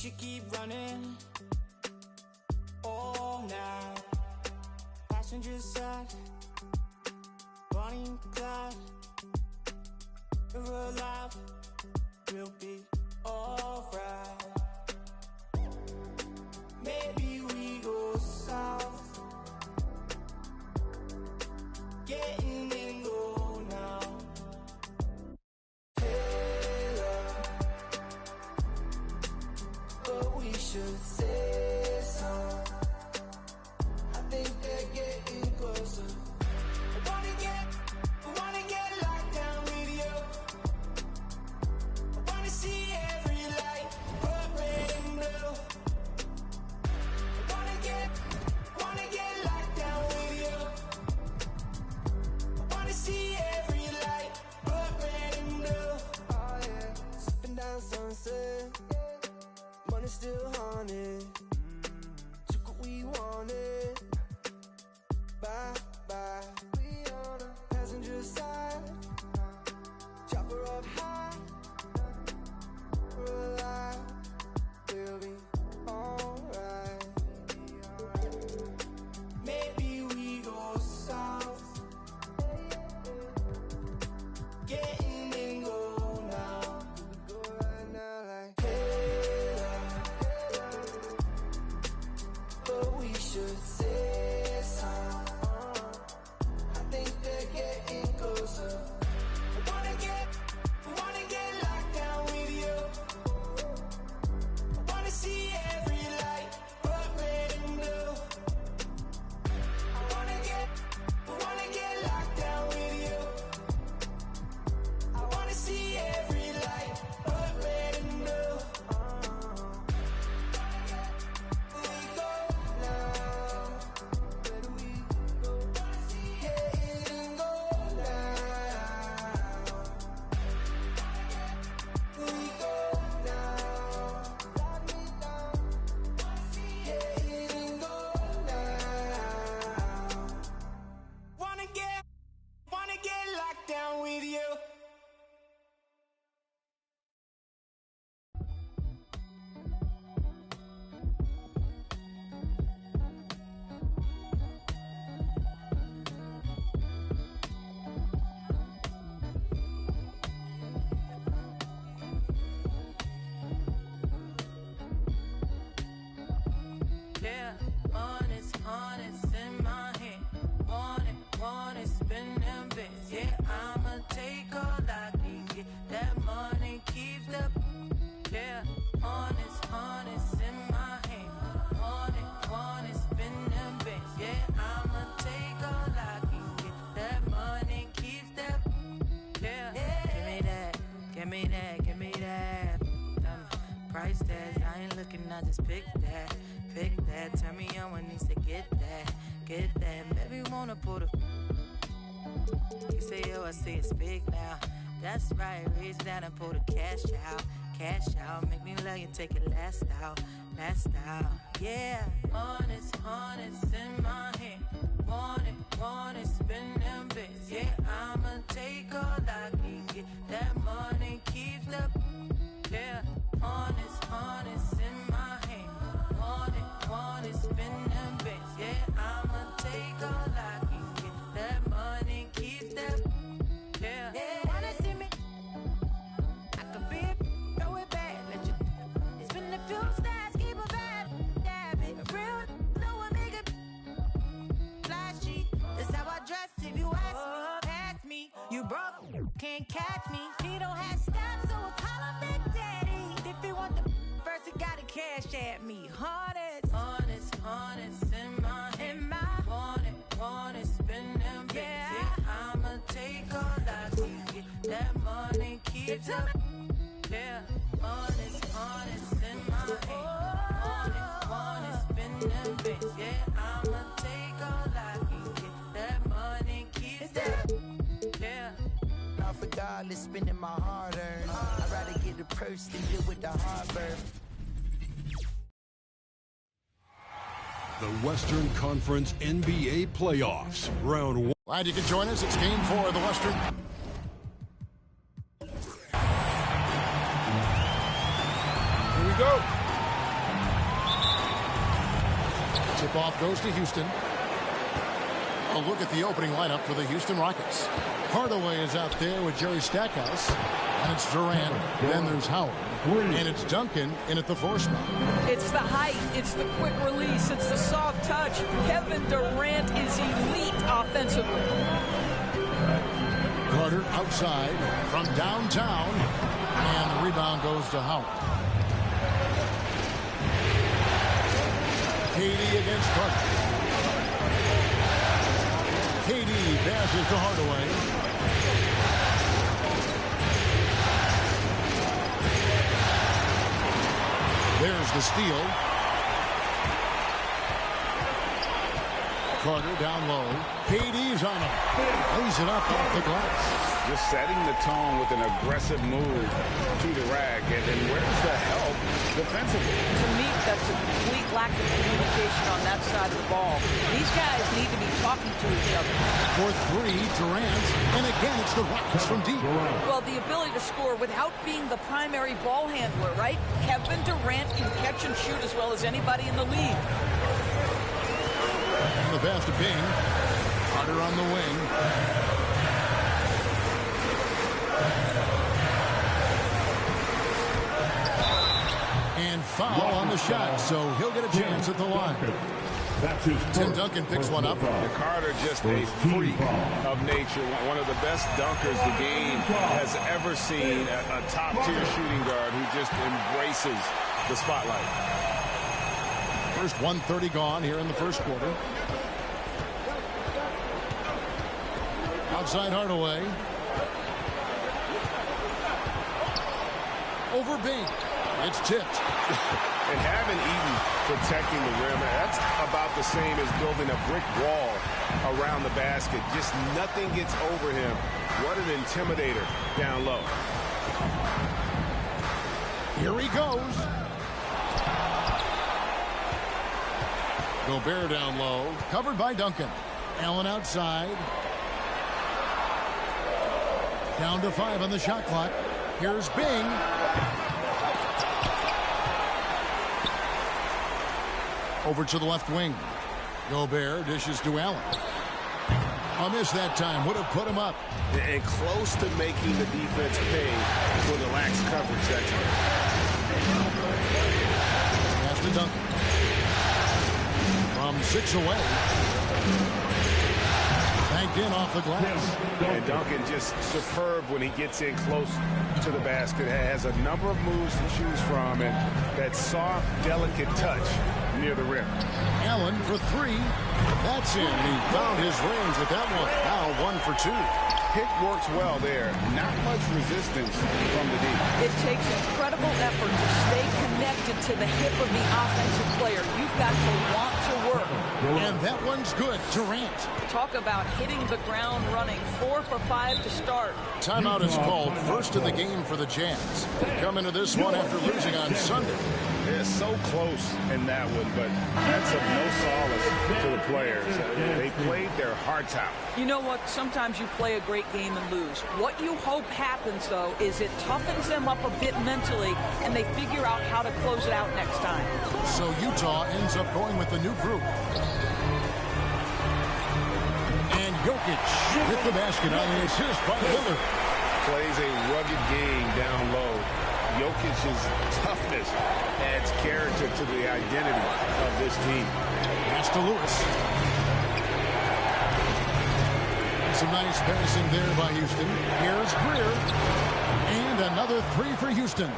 should keep running all night. Passenger side, Bonnie and Clyde. If we're alive, we'll be alright. Maybe we go south, getting in go now. Hey, love, but we should say so. I think they're getting closer. I wanna get locked down with you. I wanna see every light, but red and blue. I wanna get locked down with you. I wanna see every light, but red and blue. Oh yeah, sipping down sunset, money still haunted. Took what we wanted. Bye bye. We on a passenger side, chopper up high. We're alive, we'll be alright. Maybe we go south, getting in go now. Go right now like hey, love, but we should say so. I think they're getting closer. I wanna get locked down with you. I wanna see every light, but red and blue. I wanna get locked down with you. I wanna see every light, but red and blue. Where we go now? Where do we go? Getting go now. Where we go now? Lock me down. Getting go now. Wanna get locked down with you. Yeah, honest in my hand. Want it, spin them bits. Yeah, I'ma take all I can get. That money keeps the. Yeah, honest in my hand. Want it, spin them bits. Yeah, I'ma take all I can get. That money keeps the. Yeah, give me that. Price tags, I ain't looking, I just pick that. Turn me on when needs to get that. Baby, wanna put a. You say, yo, I say it's big now. That's right, reach down and pull the cash out. Make me love you, take it last out. Yeah, honest in my hand. Want it, spin them bits. Yeah, I'ma take all I can get. That money keeps the. Yeah, honest in my hand. Want it, spin them bits. Yeah, I'ma take all I can get. That money keeps that. Yeah. Wanna see me? I could be it, throw it back, let you spin a few stacks, keep a bad, dab it. Real, no one make it flashy. That's how I dress if you ask me. You broke, can't catch me. He don't have steps, so we'll call him Big Daddy. If he want the first, he gotta cash at me. Honest in my hand. Want it, spin them bits. Yeah, I'ma take all I can get. That money keeps up. Yeah, honest in my hand. Want it, spin them bits. Yeah, I'ma take all I can get. That money keeps up. Yeah. Not for dollars, spending my hard earned. I'd rather get a purse than deal with the heartburn. The Western Conference NBA Playoffs, round 1. Glad you could join us. It's game 4 of the Western. Here we go. Tip-off goes to Houston. A look at the opening lineup for the Houston Rockets. Hardaway is out there with Jerry Stackhouse. And it's Durant. Then there's Howard. And it's Duncan in at the 4 spot. It's the height. It's the quick release. It's the soft touch. Kevin Durant is elite offensively. Carter outside from downtown. And the rebound goes to Howard. KD against Carter. KD passes to Hardaway. There's the steal. Carter down low. KD's on him. Lays it up off the glass. Just setting the tone with an aggressive move to the rack. And where's the help defensively? To me, that's a complete lack of communication on that side of the ball. These guys need to be talking to each other. For 3, Durant. And again, it's the Rockets from deep. Well, the ability to score without being the primary ball handler, right? Kevin Durant can catch and shoot as well as anybody in the league. And the pass to Bing. Carter on the wing. And foul on the shot, so he'll get a chance at the line. Tim Duncan picks one up. Carter just a freak of nature. One of the best dunkers the game has ever seen. A top-tier shooting guard who just embraces the spotlight. First 1:30 gone here in the first quarter. Outside Hardaway. Over Bing. It's tipped. And having Eaton protecting the rim, that's about the same as building a brick wall around the basket. Just nothing gets over him. What an intimidator down low. Here he goes. Gobert down low. Covered by Duncan. Allen outside. Down to 5 on the shot clock. Here's Bing. Over to the left wing. Gobert dishes to Allen. A miss that time. Would have put him up. And close to making the defense pay for the lax coverage that time. Pass to Duncan. From 6 away. Banked in off the glass. And Duncan just superb when he gets in close to the basket. Has a number of moves to choose from, and that soft, delicate touch near the rim. Allen for 3. That's in. And he found his range with that one. Now 1 for 2. Pick works well there. Not much resistance from the deep. It takes incredible effort to stay connected to the hip of the offensive player. You've got to want to work. And that one's good. Durant. Talk about hitting the ground running. 4 for 5 to start. Timeout is called. First of the game for the Jazz. They come into this one after losing on Sunday. They're so close in that one, but that's of no solace to the players. They played their hearts out. You know what? Sometimes you play a great game and lose. What you hope happens, though, is it toughens them up a bit mentally, and they figure out how to close it out next time. So Utah ends up going with the new group. And Jokic with the basket on the assist by Lillard. Plays a rugged game down low. Jokic's toughness adds character to the identity of this team. Pass to Lewis. Some nice passing there by Houston. Here's Greer. And another 3 for Houston.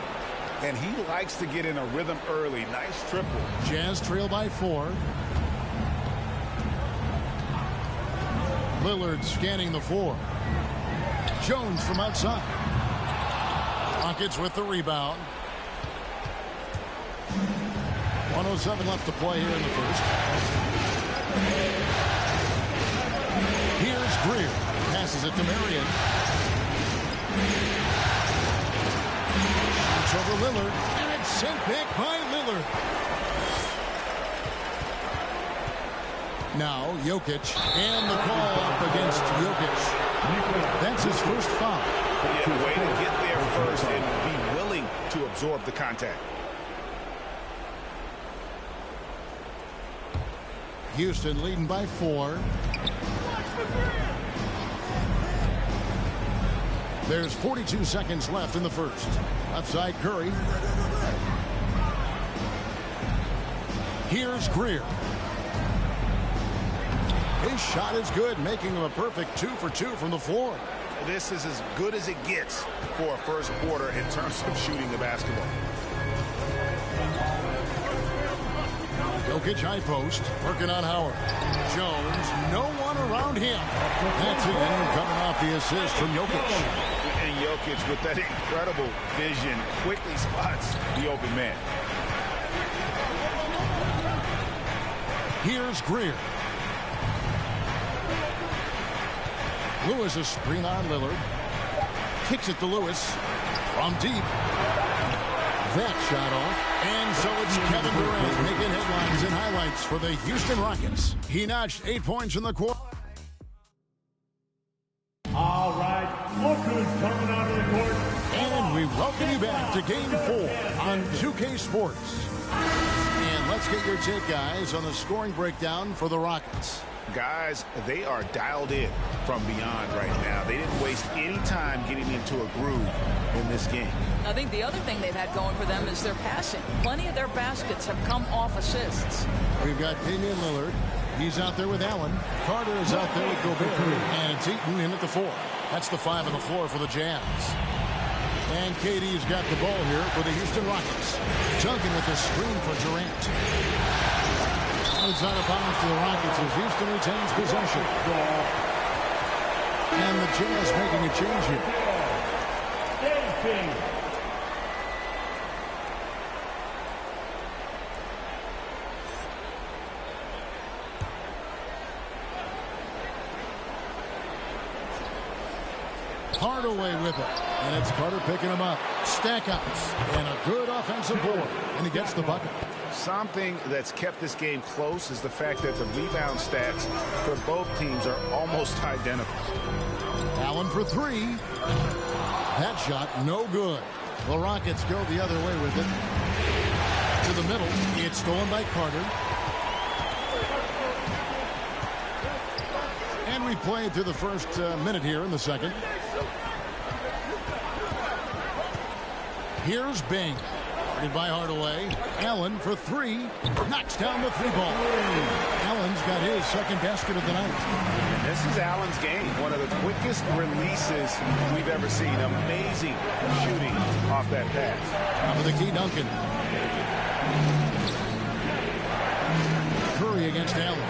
And he likes to get in a rhythm early. Nice triple. Jazz trail by 4. Lillard scanning the 4. Jones from outside. Rockets with the rebound. 1:07 left to play here in the first. Here's Greer. Passes it to Marion. Shoots over Lillard. And it's sent back by Lillard. Now Jokic. And the call up against Jokic. That's his first foul. Yeah, way to get there first and be willing to absorb the contact. Houston leading by 4. There's 42 seconds left in the first. Outside Curry. Here's Greer. His shot is good, making him a perfect 2 for 2 from the floor. This is as good as it gets for a first quarter in terms of shooting the basketball. Jokic high post, working on Howard. Jones, no one around him. That's in, coming off the assist from Jokic. And Jokic, with that incredible vision, quickly spots the open man. Here's Greer. Lewis, a screen on Lillard. Kicks it to Lewis from deep. That shot off. And so it's Kevin Durant making headlines and highlights for the Houston Rockets. He notched 8 points in the quarter. All right, look who's coming out of the court. And we welcome you back to Game 4 on 2K Sports. And let's get your take, guys, on the scoring breakdown for the Rockets. Guys, they are dialed in from beyond right now. They didn't waste any time getting into a groove in this game. I think the other thing they've had going for them is their passing. Plenty of their baskets have come off assists. We've got Damian Lillard. He's out there with Allen. Carter is out there with Gobert. And it's Eaton in at the 4. That's the 5 on the floor for the Jazz. And KD's got the ball here for the Houston Rockets. Duncan with the screen for Durant. It's out of bounds to the Rockets as Houston retains possession. And the Jazz making a change here. Hardaway with it. And it's Carter picking him up. Stackouts. And a good offensive board. And he gets the bucket. Something that's kept this game close is the fact that the rebound stats for both teams are almost identical. Allen for 3. That shot no good. The Rockets go the other way with it. To the middle. It's stolen by Carter. And we played through the first minute here in the second. Here's Bing. Guarded by Hardaway. Allen for 3. Knocks down the 3-ball. Allen's got his second basket of the night. And this is Allen's game. One of the quickest releases we've ever seen. Amazing shooting off that pass. Top of the key, Duncan. Curry against Allen.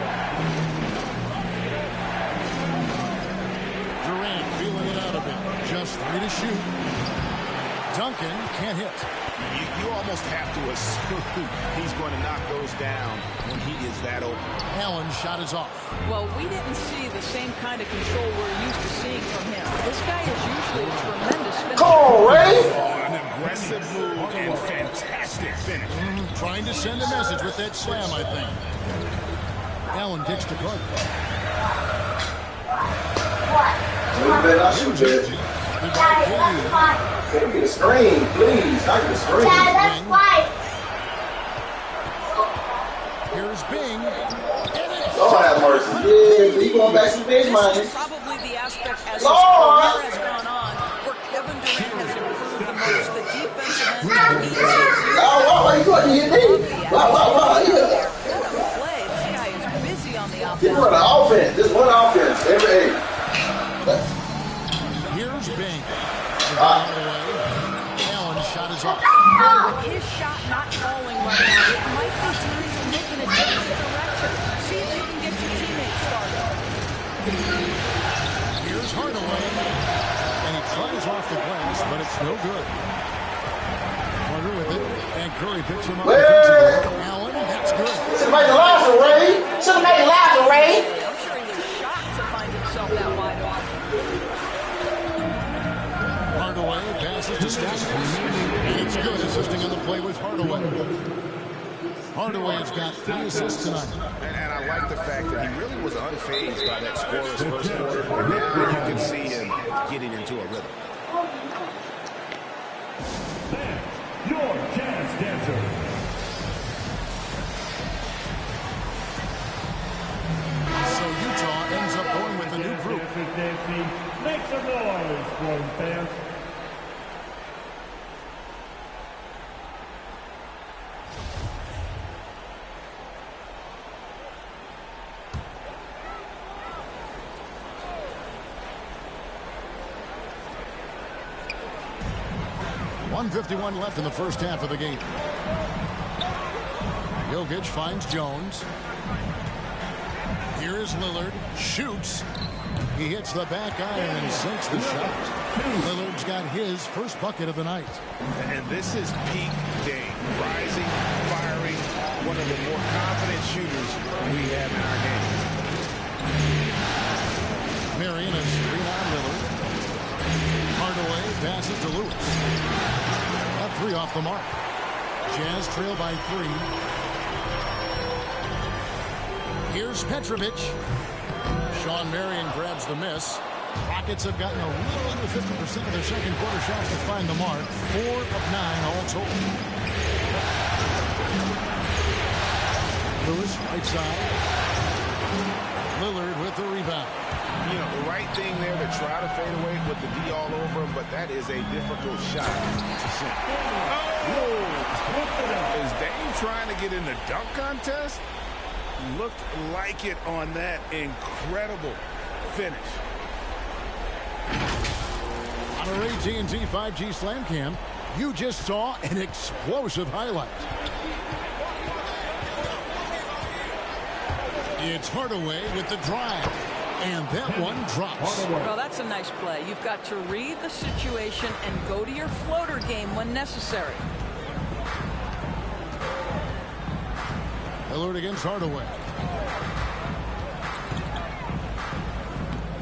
Durant feeling it out a bit. Just 3 to shoot. Duncan can't hit. You almost have to assume he's going to knock those down when he is that open. Allen's shot is off. Well, we didn't see the same kind of control we're used to seeing from him. This guy is usually a tremendous finisher. Come on, Ray! An aggressive move and fantastic finish. Trying to send a message with that slam, I think. Allen kicks to Carter. Can we get a screen, please? I get a screen. Dad, that's white. Here's Bing. Lord have mercy. Yeah, he going back to the bench, man. This is probably the aspect as his career has gone on where Kevin Durant has improved the most. The defensive end, the easy. Why you going to hit me? Why? Yeah. Play. This guy is busy on the offense. Just run an offense. Just one offense. Every 8. Here's Bing. Allen's shot is off. With his shot not falling right now, it might be time to look in a different direction. See if you can get your teammates started. Here's Hardaway. And he tries off the glass, but it's no good. Carter with it. And Curry picks him up. Allen, that's good. Should have made the last one, Ray. Should have made the last one, Ray. I'm sure he was shocked to find himself that wide open. Hardaway passes to Stackhouse. And it's good, assisting on the play with Hardaway. Hardaway has got 3 assists tonight. And I like the fact that he really was unfazed by that scoreless first quarter. And now you can see him getting into a rhythm. Your Jazz Dancer. noise from fans. .151 left in the first half of the game. Jokic finds Jones. Here is Lillard. Shoots. He hits the back iron and sinks the shot. Lillard's got his first bucket of the night. And this is peak Dame. Rising, firing, one of the more confident shooters we have in our game. Marion is screen on Lillard. Hardaway passes to Lewis. Got 3 off the mark. Jazz trail by 3. Here's Petrovic. Sean Marion grabs the miss. Rockets have gotten a little under 50% of their second quarter shots to find the mark. 4 of 9 all told. Lewis, right side. Lillard with the rebound. You know, the right thing there to try to fade away with the D all over him, but that is a difficult shot to sink. Oh! Is Dame trying to get in the dunk contest? Looked like it on that incredible finish. On our AT&T 5G Slam Cam, you just saw an explosive highlight. It's Hardaway with the drive. And that one drops. Well, that's a nice play. You've got to read the situation and go to your floater game when necessary. Lillard against Hardaway.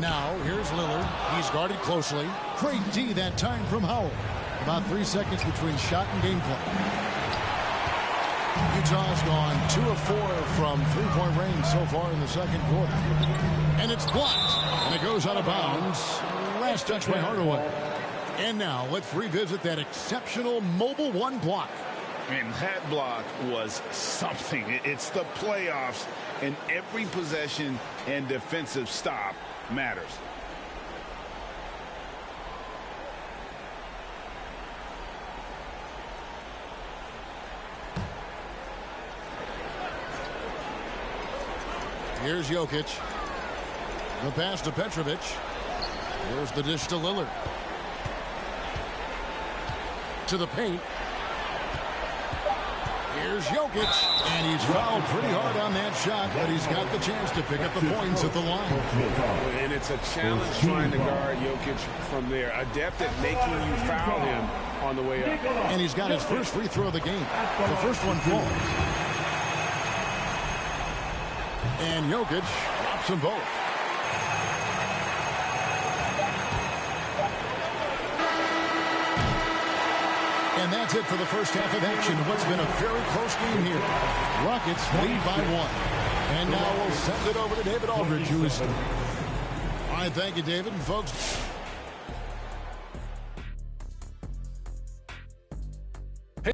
Now, here's Lillard. He's guarded closely. Great D that time from Howell. About 3 seconds between shot and game play. Utah's gone 2 of 4 from three-point range so far in the second quarter. And it's blocked. And it goes out of bounds. Last touch by Hardaway. And now let's revisit that exceptional Mobile One block. And that block was something. It's the playoffs, and every possession and defensive stop matters. Here's Jokic. The pass to Petrovic. Here's the dish to Lillard. To the paint. Here's Jokic. And he's fouled pretty hard on that shot, but he's got the chance to pick up the points at the line. And it's a challenge trying to guard Jokic from there. Adept at making you foul him on the way up. And he's got his first free throw of the game. The first one falls. And Jokic drops them both. And that's it for the first half of action. What's been a very close game here. Rockets lead by 1. And now we'll send it over to David Aldridge, who is... All right, thank you, David. And folks...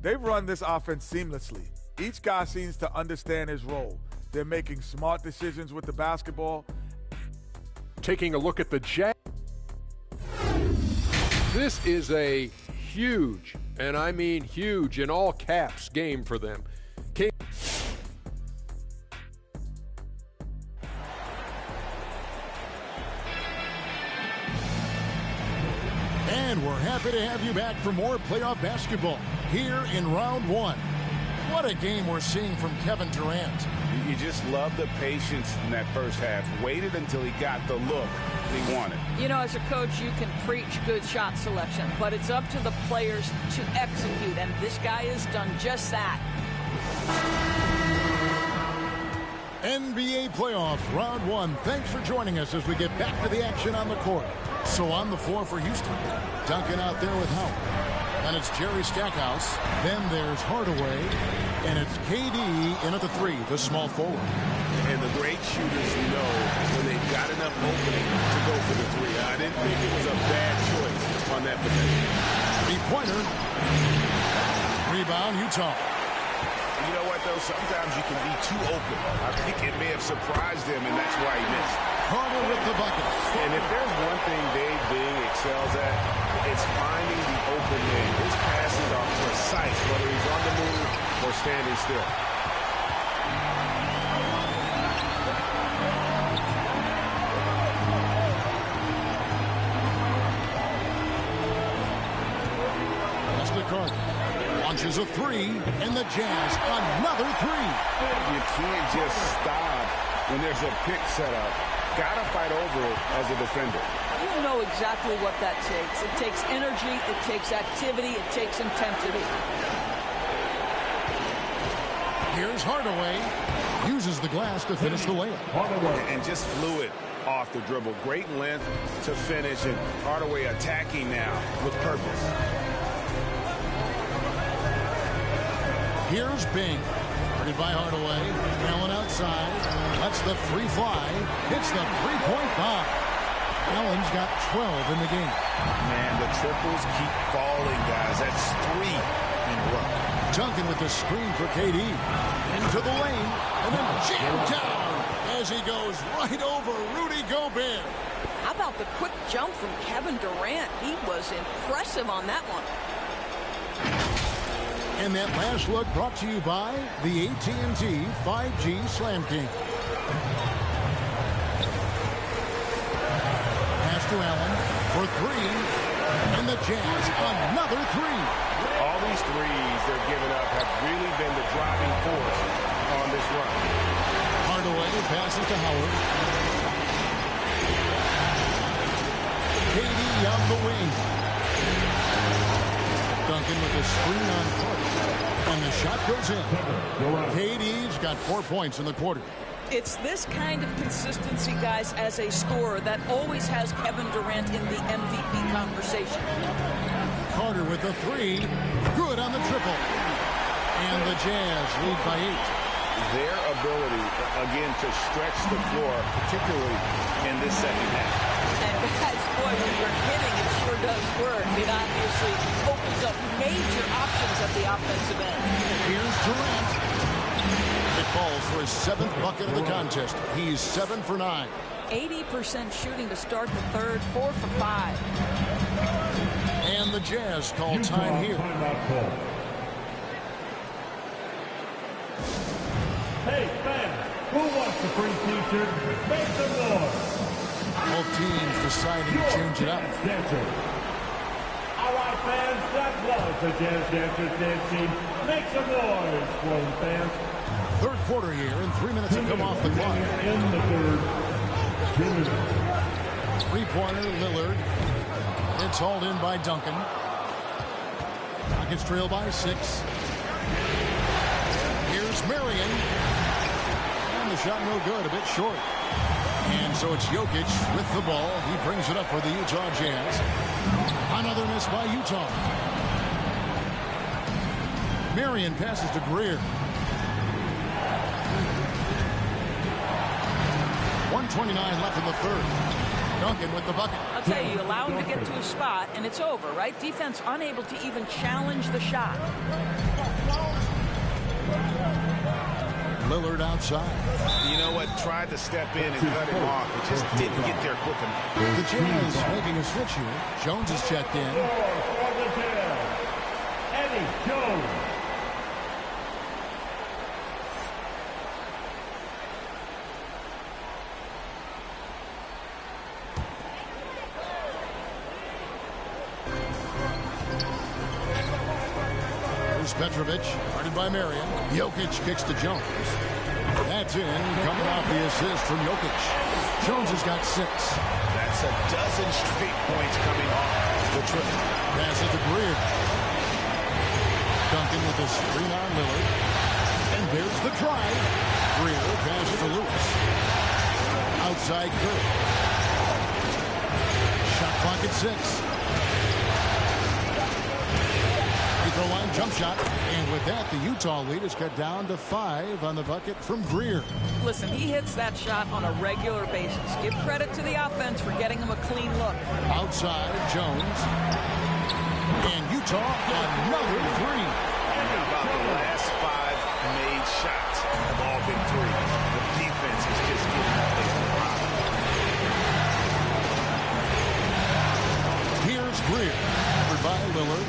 They've run this offense seamlessly. Each guy seems to understand his role. They're making smart decisions with the basketball. Taking a look at the Jazz. This is a huge, and I mean huge in all caps, game for them. And we're happy to have you back for more playoff basketball here in round 1. What a game we're seeing from Kevin Durant. You just love the patience in that first half. Waited until he got the look he wanted. You know, as a coach, you can preach good shot selection, but it's up to the players to execute, and this guy has done just that. NBA playoffs, round 1. Thanks for joining us as we get back to the action on the court. So on the floor for Houston, Duncan out there with Howell. And it's Jerry Stackhouse. Then there's Hardaway. And it's KD in at the 3, the small forward. And the great shooters know when they've got enough opening to go for the 3. I didn't think it was a bad choice on that possession. 3-pointer. Rebound, Utah. You know what, though? Sometimes you can be too open. I think it may have surprised him, and that's why he missed. Carter with the bucket. And if there's one thing Dave Bing excels at, it's finding the open man. His passes are precise, whether he's on the move or standing still. Pass to Carter. Launches a three, and the Jazz another three. You can't just stop when there's a pick set up. Gotta fight over it as a defender. You know exactly what that takes. It takes energy, it takes activity, it takes intensity. Here's Hardaway. Uses the glass to finish the layup. And just fluid off the dribble. Great length to finish, and Hardaway attacking now with purpose. Here's Bing. Guarded by Hardaway. Allen outside. Lets the free fly. Hits the three-point bomb. Allen's got 12 in the game. Man, the triples keep falling, guys. That's 3 in a row. Duncan with the screen for KD. Into the lane. And then jammed down as he goes right over Rudy Gobert. How about the quick jump from Kevin Durant? He was impressive on that one. And that last look brought to you by the AT&T 5G Slam King. Pass to Allen for three. And the Jazz another three. All these threes they're giving up have really been the driving force on this run. Hardaway passes to Howard. KD on the wing. Duncan with the screen on Carter. And the shot goes in. KD's got 4 points in the quarter. It's this kind of consistency, guys, as a scorer that always has Kevin Durant in the MVP conversation. Carter with the three. Good on the triple. And the Jazz lead by 8. Their ability, again, to stretch the floor, particularly in this second half. And guys, boy, when you're hitting, it sure does work. It obviously opens up major options at the offensive end. Here's Durant. It falls for his 7th bucket of the contest. He's 7 for 9. 80% shooting to start the third, 4 for 5. And the Jazz call time here. Hey, fans, who wants the free t-shirt? Make some noise. Both teams deciding to change it up. Dancer. All right, fans, that was the Jazz Dancers dance team. Make some noise for them, fans. Third quarter here, and 3 minutes have come off the clock. In the third, 2 minutes. Three-pointer, Lillard. It's hauled in by Duncan. Rockets trail by 6. Here's Marion. And the shot no good, a bit short. And so it's Jokic with the ball. He brings it up for the Utah Jazz. Another miss by Utah. Marion passes to Greer. 1:29 left in the third. Duncan with the bucket. I'll tell you, you allow him to get to a spot, and it's over, right? Defense unable to even challenge the shot. Lillard outside. You know what? Tried to step in and cut him off, but just didn't get there quick enough. The Jazz making a switch here. Jones is checked in. For the Jazz, Eddie Jones. Petrovic, guarded by Marion. Jokic kicks to Jones. That's in, coming off the assist from Jokic. Jones has got 6. That's a dozen straight points coming off the triple. Pass it to Greer. Duncan with the screen on Lillard. And there's the drive. Greer passes to Lewis. Outside Curry. Shot clock at 6. Line jump shot, and with that, the Utah lead is cut down to 5 on the bucket from Greer. Listen, he hits that shot on a regular basis. Give credit to the offense for getting him a clean look. Outside, Jones. And Utah, another 3. How about the last 5 made shots have all been threes. The defense is just getting up there. Here's Greer, covered by Lillard.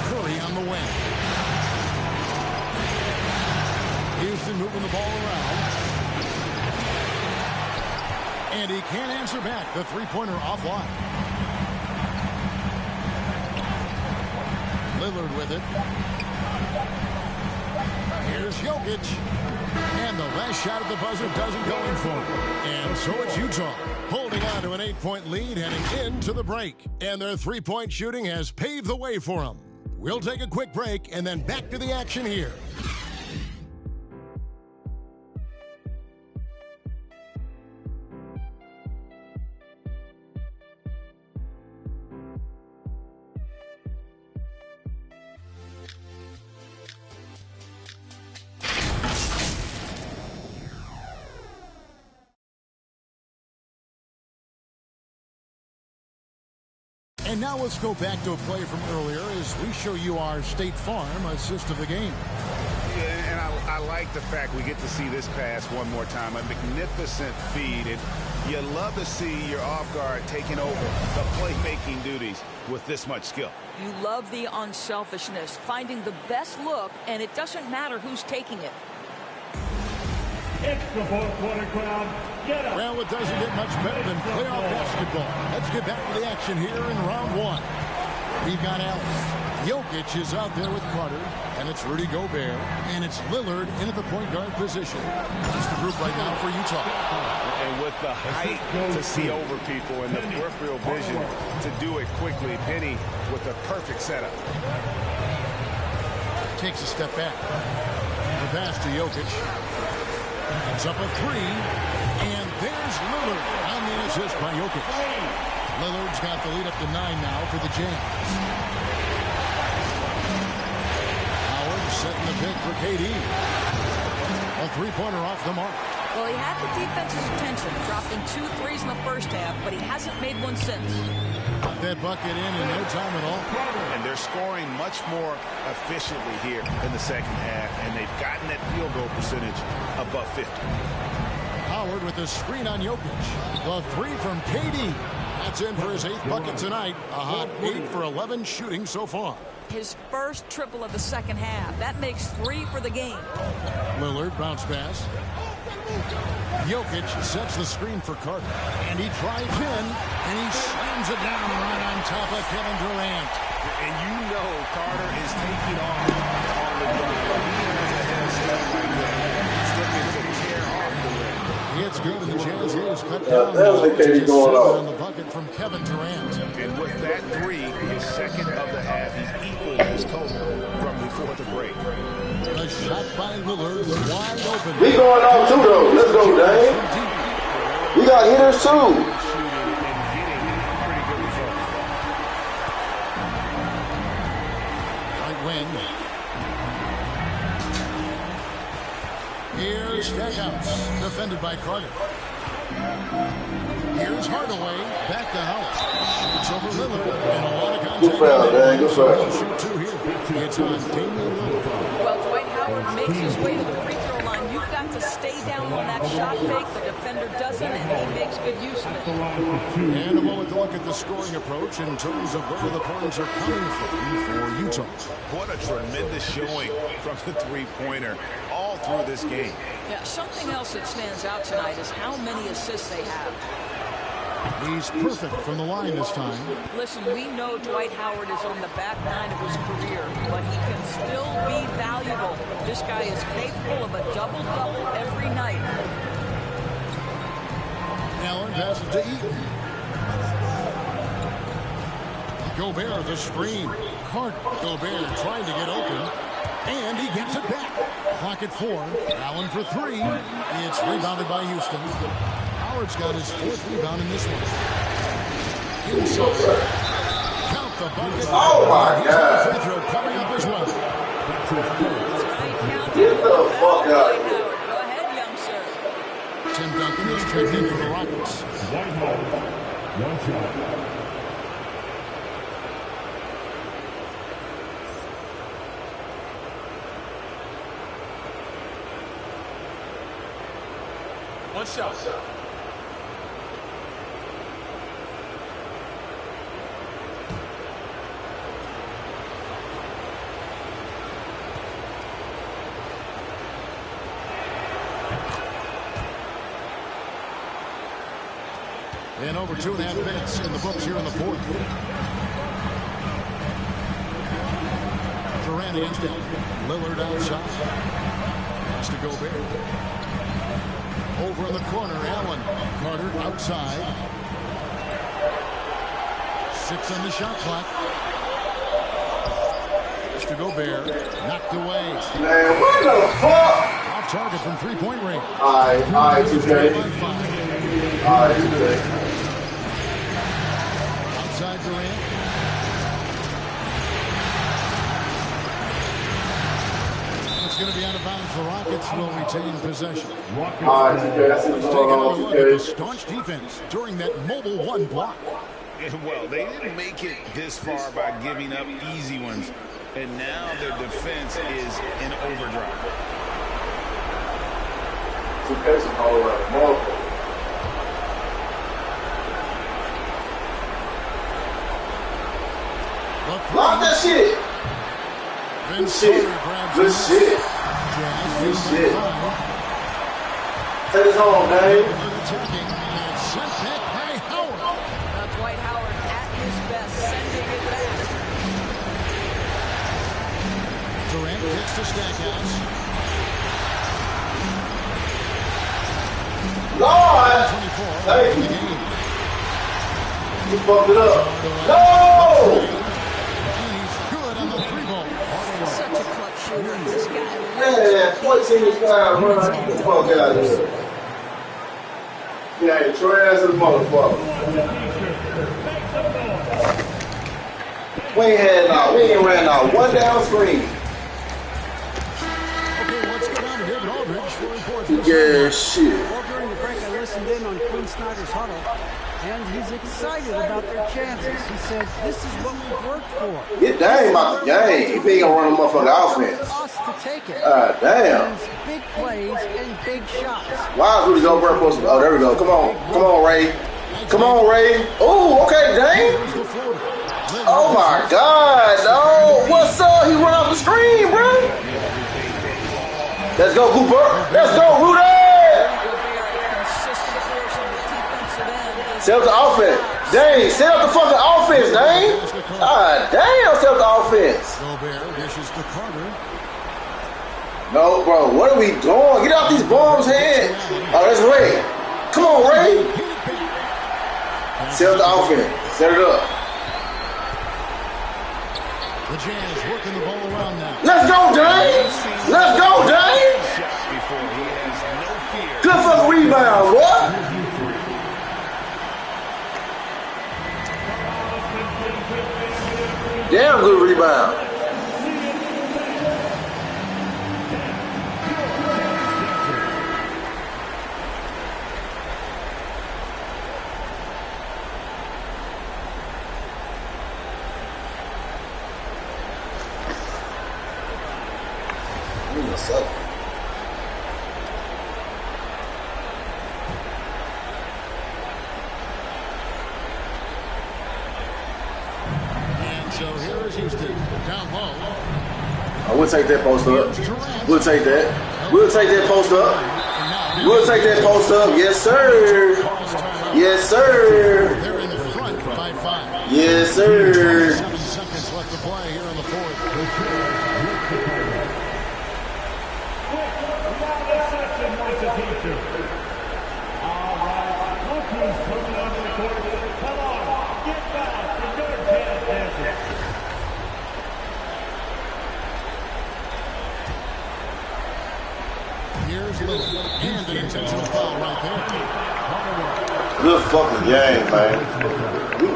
Curry on the wing. Houston moving the ball around. And he can't answer back. The three-pointer offline. Lillard with it. Here's Jokic. And the last shot at the buzzer doesn't go in for him. And so it's Utah holding on to an 8-point lead heading into the break. And their three-point shooting has paved the way for them. We'll take a quick break and then back to the action here. And now let's go back to a play from earlier as we show you our State Farm assist of the game. Yeah, and I like the fact we get to see this pass one more time. A magnificent feed. And you love to see your off guard taking over the playmaking duties with this much skill. You love the unselfishness, finding the best look, and it doesn't matter who's taking it. It's the fourth quarter crowd. Get up. Well, it doesn't get much better than playoff basketball. Let's get back to the action here in round one. We've got Allen. Jokic is out there with Carter, and it's Rudy Gobert, and it's Lillard in at the point guard position. That's the group right now for Utah. And with the height to see over people and the peripheral vision to do it quickly, Penny with the perfect setup. Takes a step back. The pass to Jokic. It's up a three, and there's Lillard on the assist by Jokic. Lillard's got the lead up to 9 now for the Jazz. Howard setting the pick for KD. A three-pointer off the mark. Well, he had the defense's attention, dropping 2 threes in the first half, but he hasn't made one since. Got that bucket in no time at all. And they're scoring much more efficiently here in the second half, and they've gotten that field goal percentage above 50. Howard with the screen on Jokic. The three from KD. That's in for his 8th bucket tonight. A hot 8 for 11 shooting so far. His first triple of the second half. That makes 3 for the game. Lillard bounce pass. Jokic sets the screen for Carter. And he drives in, and he slams it down right on top of Kevin Durant. And you know Carter is taking off on the drive. He has a head step right there. He's looking to tear off the rim. It's good, and the Jazz leaders cut down. Just on the bucket from Kevin Durant. And with that three, his second of the half, he's equal his total from before the break. A shot by Lillard, wide open. We going off too, though. Let's go, Dane. We got hitters too. Right wing. Here's Stackhouse, defended by Carter. Here's Hardaway, back to Howard. Shoots over Lillard, and a lot of contact. Good foul, man. Good foul. Shoot 2 here. It's on Damian Lillard. Well, Dwight Howard makes his way to the free throw line. You've got to stay down on that shot fake. The defender doesn't, and he makes good use of it. And a moment to look at the scoring approach in terms of where the points are coming from for Utah. What a tremendous showing from the three-pointer all through this game. Yeah, something else that stands out tonight is how many assists they have. He's perfect from the line this time. Listen, we know Dwight Howard is on the back 9 of his career, but he can still be valuable. This guy is capable of a double-double every night. Allen passes to Eaton. Gobert the screen. Carter. Gobert trying to get open. And he gets it back. Clock at 4. Allen for 3. It's rebounded by Houston. Howard's got his 4th rebound in this one. Inside. Count the bucket. Oh, my God. Free throw coming up as well. Get the fuck out. Go ahead, young sir. Tim Duncan is checked in for the Rockets. Dwight Howard, 1 shot. One shot. And over 2.5 minutes in the books here in the fourth. Durant against him. Lillard outside. Has to go Gobert. Over in the corner, Allen. Carter outside. 6 on the shot clock. Has to go Gobert. Knocked away. Man, what the fuck? Off target from three-point range. All right, 2K. All right, 2K. Outside Durant. It's going to be out of bounds. The Rockets will retain possession. All right, 2K. That's Let's take another look at the staunch defense during that mobile one block. Well, they didn't make it this far by giving up easy ones, and now their defense is in overdrive. 2K's a whole lot more. Lock that shit. Good shit. Good shit. Good shit. Take us home, Dave. Dwight Howard at his best, sending it back. Durant kicks to Stackhouse. Lord! Thank you. You fucked it up. No! Such a clutch shooter, this guy. Man, 14 5 run. Get the fuck out of here. Yeah, you trash as a motherfucker. We ain't ran out one down screen. Okay, let's go down to David Aldridge for report. Yeah, shit. Well, during the break, I listened in on Quinn Snyder's huddle, and he's excited about their chances. He said, this is what we've worked for. Get dang about the game. He ain't gonna run a motherfucking offense. Us to take it. Damn. Big plays and big shots. Why is Rudy Gobert supposed to? Oh, there we go. Come on. Come on, Ray. Come on, Ray. Oh, okay, dang. Oh, my God. No. What's up? He run off the screen, bro. Let's go, Cooper. Let's go, Rudy. Set up the offense. Dang, set up the fucking offense, dang. Damn, set up the offense. Gobert dishes to Carter. No, bro, what are we doing? Get out these bombs' head. Oh, that's Ray. Come on, Ray. Set up the offense. Set it up. The Jazz working the ball around now. Let's go, Dane. Let's go, Dane. Good fucking rebound, what? Damn good rebound. We'll take that post up. We'll take that. We'll take that post up. We'll take that post up. Yes, sir. Yes, sir. They're in front by 5. Yes, sir. 7 seconds left to play here in the fourth. All right, look who's coming onto the court. Come on, get back to your jazz dancers. Here's Lillard. And an intentional foul right there. Good fucking game, man. We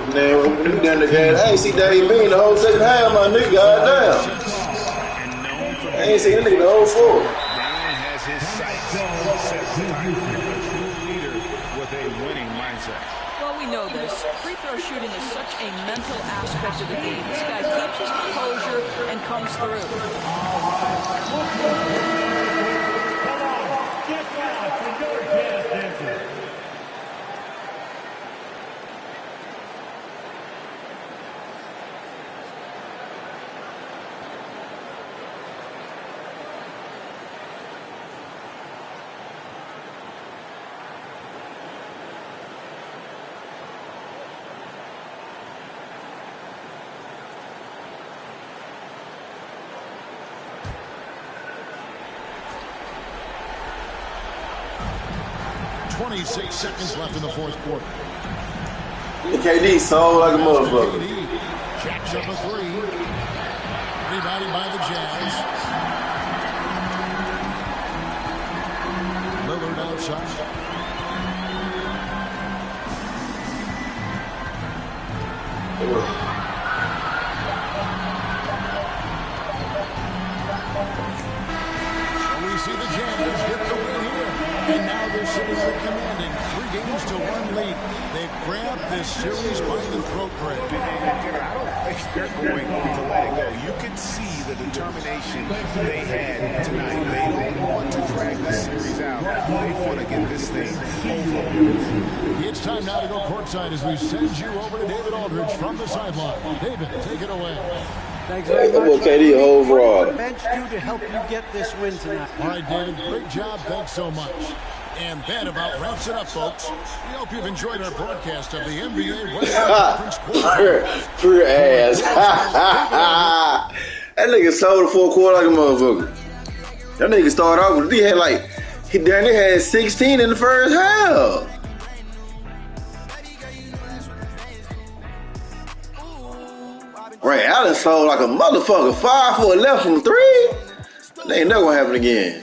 done the game. I ain't see Dave Bean the whole second half, my nigga. Goddamn. I ain't seen that nigga the whole floor. Dane has his sights set leader with a winning mindset. Well, we know this. Free throw shooting is such a mental aspect of the game. This guy keeps his composure and comes through. Get back to your jazz dancers. 26 seconds left in the fourth quarter. KD sold like a motherfucker. KD jacks up a three. Rebounded by the Jazz. Lillard outside. We see the Jazz get the win here. And now they're sitting there commanding 3-1 lead. They've grabbed this series by the throat, Greg. I don't think they're going to let it go. You can see the determination they had tonight. They don't want to drag this series out. They want to get this thing over. It's time now to go courtside as we send you over to David Aldridge from the sideline. David, take it away. Thanks very much. KD overall. What did the bench do to help you get this win tonight? All right, David, great job. Thanks so much. And that about wraps it up, folks. We hope you've enjoyed our broadcast of the NBA Western Conference Quarterfinals. Pure ass. That nigga sold the fourth quarter like a motherfucker. That nigga started off with, he had 16 in the first half. Ray Allen sold like a motherfucker. 5 for 11 from 3. That ain't never gonna happen again.